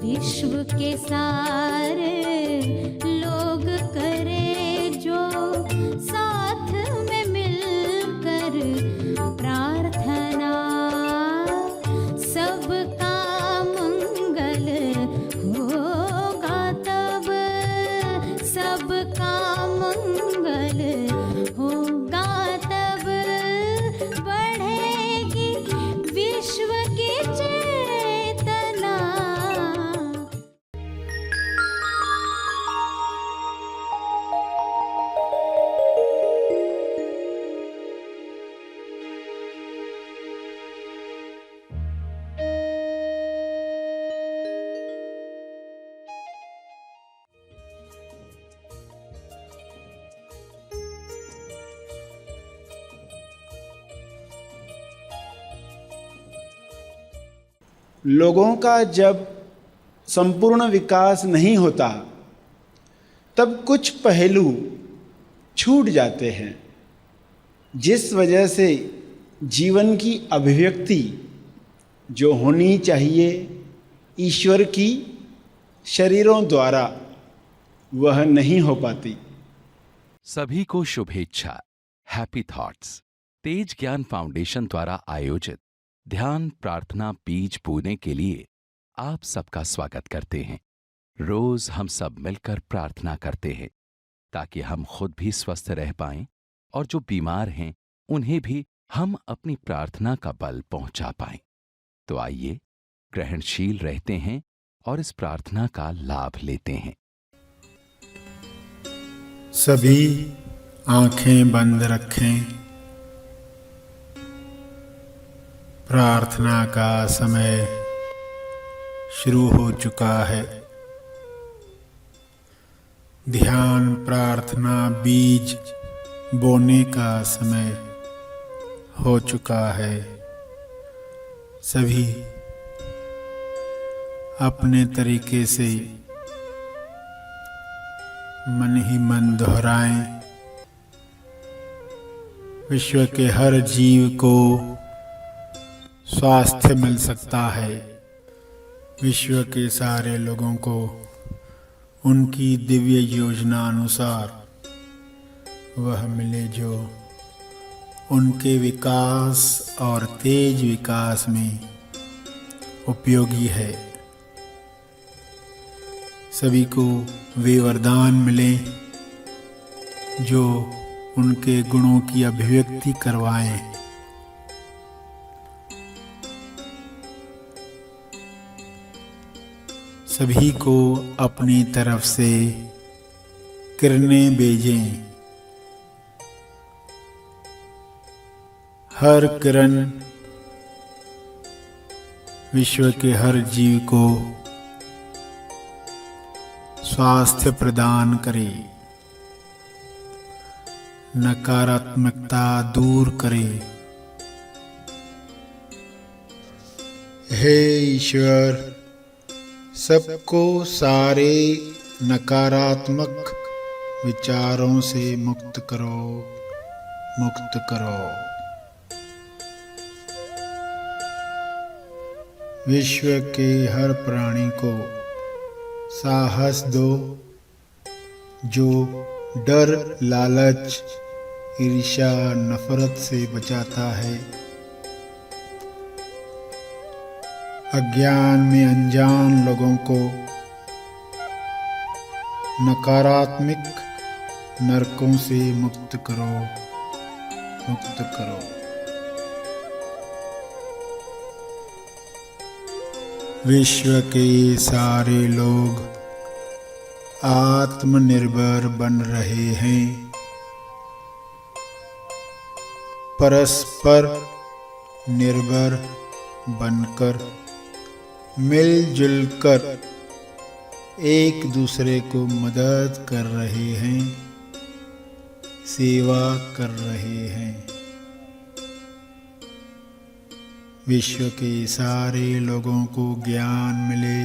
विश्व के सारे लोग करे जो साथ में मिलकर प्रार्थना, सबका मंगल होगा तब, सबका मंगल होगा तब, बढ़ेगी विश्व की चेतना। लोगों का जब संपूर्ण विकास नहीं होता तब कुछ पहलू छूट जाते हैं, जिस वजह से जीवन की अभिव्यक्ति जो होनी चाहिए ईश्वर की शरीरों द्वारा, वह नहीं हो पाती। सभी को शुभेच्छा। हैप्पी थॉट्स तेज ज्ञान फाउंडेशन द्वारा आयोजित ध्यान प्रार्थना बीज बोने के लिए आप सबका स्वागत करते हैं। रोज हम सब मिलकर प्रार्थना करते हैं ताकि हम खुद भी स्वस्थ रह पाएं और जो बीमार हैं उन्हें भी हम अपनी प्रार्थना का बल पहुंचा पाएं। तो आइए ग्रहणशील रहते हैं और इस प्रार्थना का लाभ लेते हैं। सभी आंखें बंद रखें। प्रार्थना का समय शुरू हो चुका है। ध्यान प्रार्थना बीज बोने का समय हो चुका है। सभी अपने तरीके से मन ही मन दोहराएं। विश्व के हर जीव को स्वास्थ्य मिल सकता है। विश्व के सारे लोगों को उनकी दिव्य योजना अनुसार वह मिले जो उनके विकास और तेज विकास में उपयोगी है। सभी को वे वरदान मिले जो उनके गुणों की अभिव्यक्ति करवाएं। सभी को अपनी तरफ से किरणें भेजें। हर किरण विश्व के हर जीव को स्वास्थ्य प्रदान करे, नकारात्मकता दूर करे। हे ईश्वर, सबको सारे नकारात्मक विचारों से मुक्त करो, मुक्त करो। विश्व के हर प्राणी को साहस दो जो डर, लालच, ईर्ष्या, नफरत से बचाता है। अज्ञान में अनजान लोगों को नकारात्मक नरकों से मुक्त करो, मुक्त करो। विश्व के सारे लोग आत्मनिर्भर बन रहे हैं। परस्पर निर्भर बनकर मिलजुल कर एक दूसरे को मदद कर रहे हैं, सेवा कर रहे हैं। विश्व के सारे लोगों को ज्ञान मिले,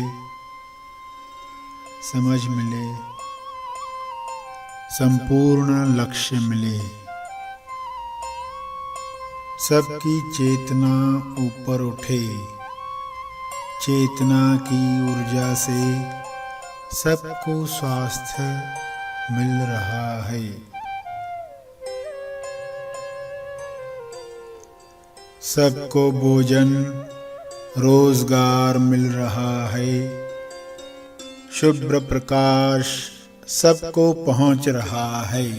समझ मिले, संपूर्ण लक्ष्य मिले। सबकी चेतना ऊपर उठे, चेतना की ऊर्जा से सबको स्वास्थ्य मिल रहा है। सबको भोजन रोजगार मिल रहा है। शुभ्र प्रकाश सबको पहुंच रहा है।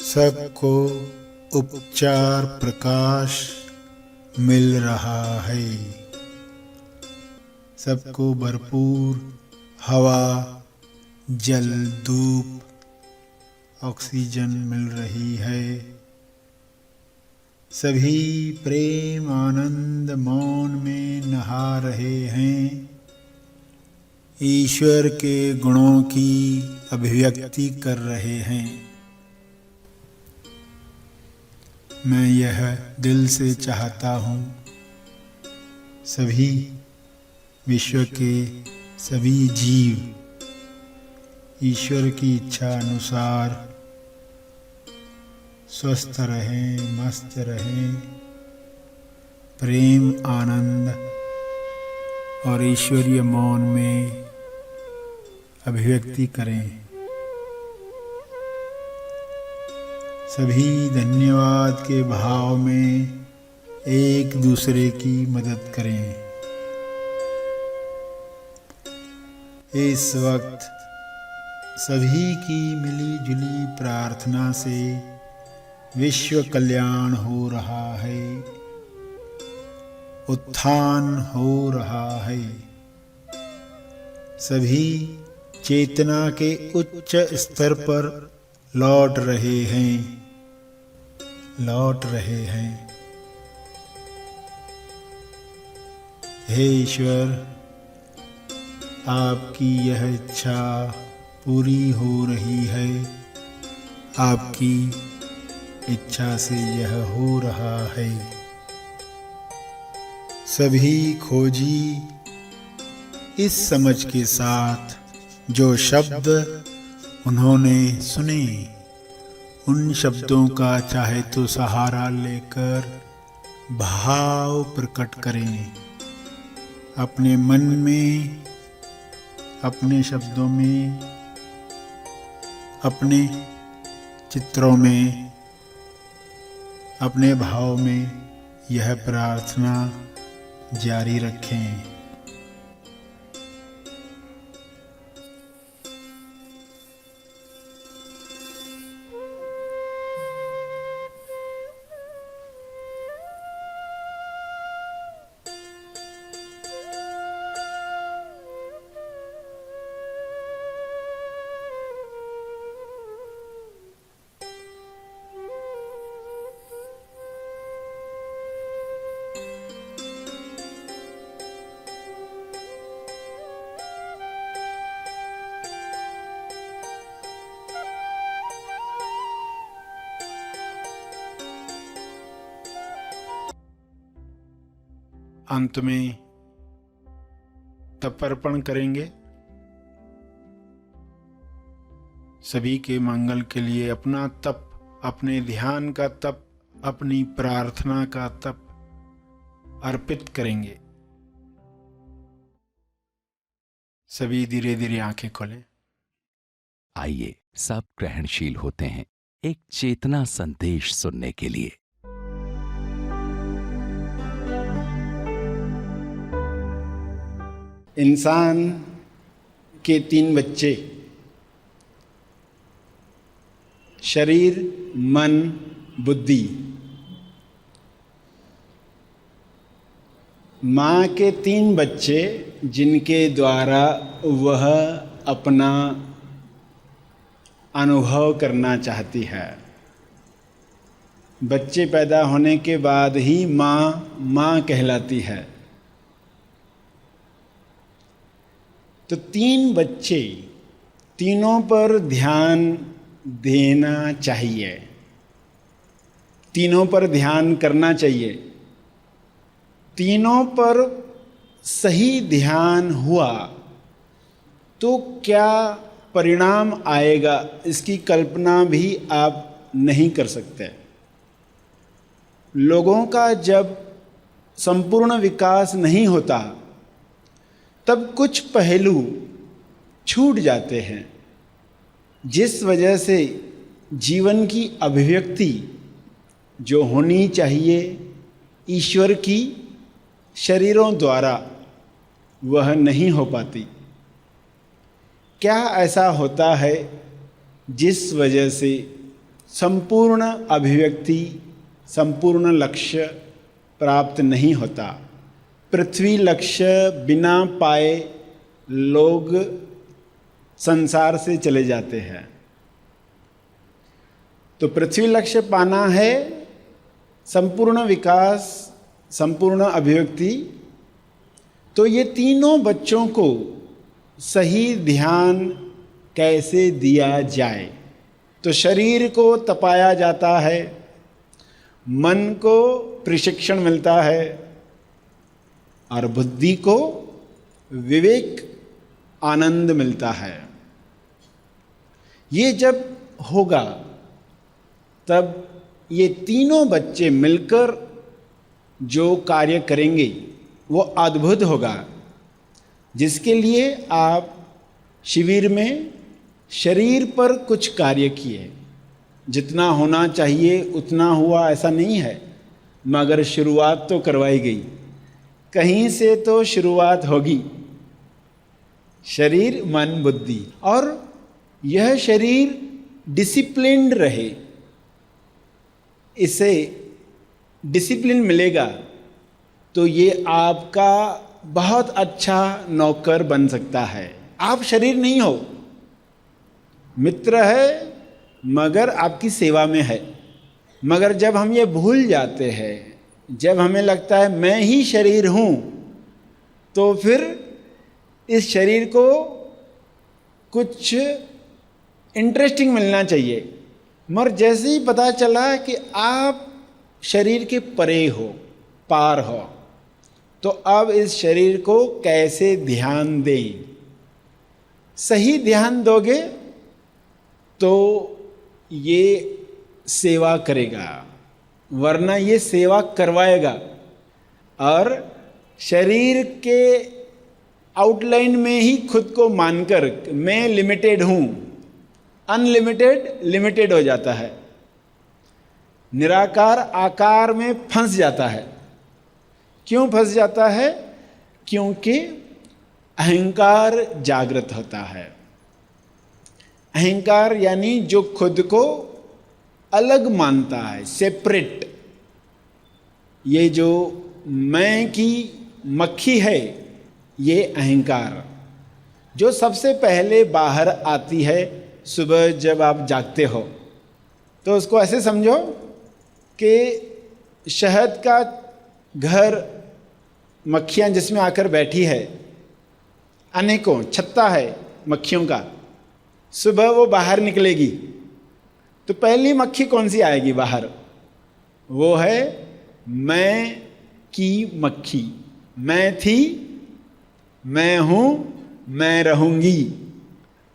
सबको उपचार प्रकाश मिल रहा है। सबको भरपूर हवा, जल, धूप, ऑक्सीजन मिल रही है। सभी प्रेम आनंद मौन में नहा रहे हैं। ईश्वर के गुणों की अभिव्यक्ति कर रहे हैं। मैं यह दिल से चाहता हूँ, सभी विश्व के सभी जीव ईश्वर की इच्छा अनुसार स्वस्थ रहें, मस्त रहें, प्रेम आनंद और ईश्वरीय मौन में अभिव्यक्ति करें। सभी धन्यवाद के भाव में एक दूसरे की मदद करें। इस वक्त सभी की मिली जुली प्रार्थना से विश्व कल्याण हो रहा है, उत्थान हो रहा है। सभी चेतना के उच्च स्तर पर लौट रहे हैं, लौट रहे हैं। हे ईश्वर, आपकी यह इच्छा पूरी हो रही है। आपकी इच्छा से यह हो रहा है। सभी खोजी इस समझ के साथ जो शब्द उन्होंने सुने, उन शब्दों का चाहे तो सहारा लेकर भाव प्रकट करें। अपने मन में, अपने शब्दों में, अपने चित्रों में, अपने भाव में यह प्रार्थना जारी रखें। अंत में तर्पण करेंगे। सभी के मंगल के लिए अपना तप, अपने ध्यान का तप, अपनी प्रार्थना का तप अर्पित करेंगे। सभी धीरे धीरे आंखें खोलें। आइए सब ग्रहणशील होते हैं एक चेतना संदेश सुनने के लिए। इंसान के 3 बच्चे, शरीर, मन, बुद्धि। माँ के 3 बच्चे जिनके द्वारा वह अपना अनुभव करना चाहती है। बच्चे पैदा होने के बाद ही माँ कहलाती है। तो 3 बच्चे, तीनों पर ध्यान देना चाहिए, तीनों पर ध्यान करना चाहिए। तीनों पर सही ध्यान हुआ तो क्या परिणाम आएगा, इसकी कल्पना भी आप नहीं कर सकते। लोगों का जब संपूर्ण विकास नहीं होता तब कुछ पहलू छूट जाते हैं, जिस वजह से जीवन की अभिव्यक्ति जो होनी चाहिए ईश्वर की शरीरों द्वारा, वह नहीं हो पाती। क्या ऐसा होता है जिस वजह से संपूर्ण अभिव्यक्ति, संपूर्ण लक्ष्य प्राप्त नहीं होता? पृथ्वी लक्ष्य बिना पाए लोग संसार से चले जाते हैं। तो पृथ्वी लक्ष्य पाना है संपूर्ण विकास, संपूर्ण अभिव्यक्ति। तो ये तीनों बच्चों को सही ध्यान कैसे दिया जाए? तो शरीर को तपाया जाता है, मन को प्रशिक्षण मिलता है और बुद्धि को विवेक आनंद मिलता है। ये जब होगा तब ये तीनों बच्चे मिलकर जो कार्य करेंगे वो अद्भुत होगा, जिसके लिए आप शिविर में शरीर पर कुछ कार्य किए। जितना होना चाहिए उतना हुआ ऐसा नहीं है, मगर शुरुआत तो करवाई गई, कहीं से तो शुरुआत होगी। शरीर, मन, बुद्धि, और यह शरीर डिसिप्लिन्ड रहे, इसे डिसिप्लिन मिलेगा तो ये आपका बहुत अच्छा नौकर बन सकता है। आप शरीर नहीं हो, मित्र है मगर आपकी सेवा में है। मगर जब हम ये भूल जाते हैं, जब हमें लगता है मैं ही शरीर हूँ, तो फिर इस शरीर को कुछ इंटरेस्टिंग मिलना चाहिए। मगर जैसे ही पता चला कि आप शरीर के परे हो, पार हो, तो अब इस शरीर को कैसे ध्यान दें? सही ध्यान दोगे तो ये सेवा करेगा, वरना ये सेवा करवाएगा। और शरीर के आउटलाइन में ही खुद को मानकर मैं लिमिटेड हूँ, अनलिमिटेड लिमिटेड हो जाता है, निराकार आकार में फंस जाता है। क्यों फंस जाता है? क्योंकि अहंकार जागृत होता है। अहंकार यानी जो खुद को अलग मानता है, सेपरेट। ये जो मैं की मक्खी है, ये अहंकार जो सबसे पहले बाहर आती है सुबह जब आप जागते हो। तो उसको ऐसे समझो कि शहद का घर, मक्खियाँ जिसमें आकर बैठी है, अनेकों छत्ता है मक्खियों का। सुबह वो बाहर निकलेगी तो पहली मक्खी कौन सी आएगी बाहर? वो है मैं की मक्खी। मैं थी, मैं हूँ, मैं रहूँगी।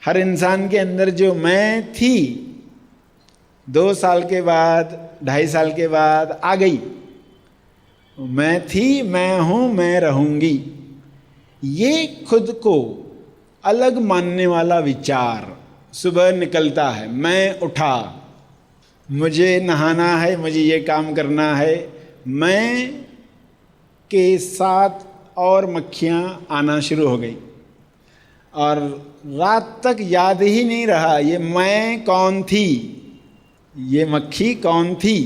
हर इंसान के अंदर जो मैं थी 2 साल के बाद, 2.5 साल के बाद आ गई। मैं थी, मैं हूँ, मैं रहूँगी। ये खुद को अलग मानने वाला विचार सुबह निकलता है। मैं उठा, मुझे नहाना है, मुझे ये काम करना है। मैं के साथ और मक्खियाँ आना शुरू हो गई और रात तक याद ही नहीं रहा ये मैं कौन थी, ये मक्खी कौन थी,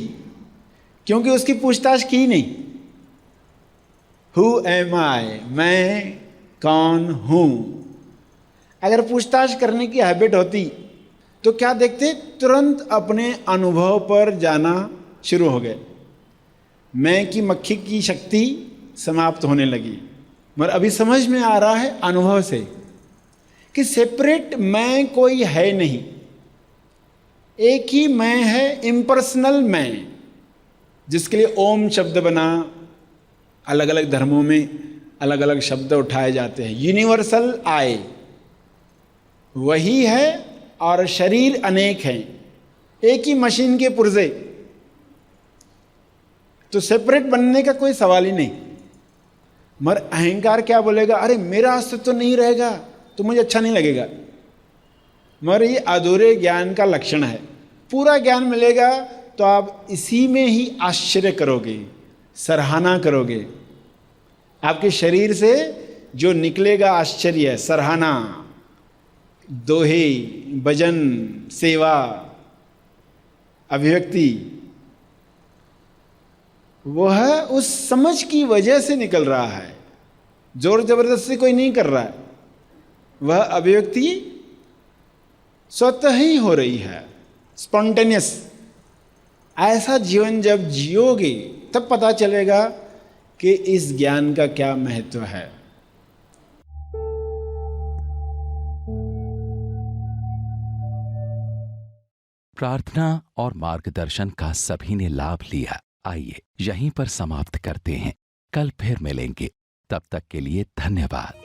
क्योंकि उसकी पूछताछ की नहीं। Who am I? मैं कौन हूँ? अगर पूछताछ करने की हैबिट होती तो क्या देखते, तुरंत अपने अनुभव पर जाना शुरू हो गए। मैं की मक्खी की शक्ति समाप्त होने लगी। मगर अभी समझ में आ रहा है अनुभव से कि सेपरेट मैं कोई है नहीं, एक ही मैं है, इम्पर्सनल मैं, जिसके लिए ओम शब्द बना। अलग अलग धर्मों में अलग अलग शब्द उठाए जाते हैं। यूनिवर्सल आई वही है और शरीर अनेक हैं, एक ही मशीन के पुर्जे। तो सेपरेट बनने का कोई सवाल ही नहीं। मगर अहंकार क्या बोलेगा, अरे मेरा अस्तित्व तो नहीं रहेगा तो मुझे अच्छा नहीं लगेगा। मगर ये अधूरे ज्ञान का लक्षण है। पूरा ज्ञान मिलेगा तो आप इसी में ही आश्चर्य करोगे, सराहना करोगे। आपके शरीर से जो निकलेगा आश्चर्य, सराहना, दोहे, भजन, सेवा, अभिव्यक्ति, वह उस समझ की वजह से निकल रहा है। जोर जबरदस्ती कोई नहीं कर रहा है, वह अभिव्यक्ति स्वतः ही हो रही है, स्पॉन्टेनियस। ऐसा जीवन जब जियोगे तब पता चलेगा कि इस ज्ञान का क्या महत्व है। प्रार्थना और मार्गदर्शन का सभी ने लाभ लिया। आइए यहीं पर समाप्त करते हैं, कल फिर मिलेंगे। तब तक के लिए धन्यवाद।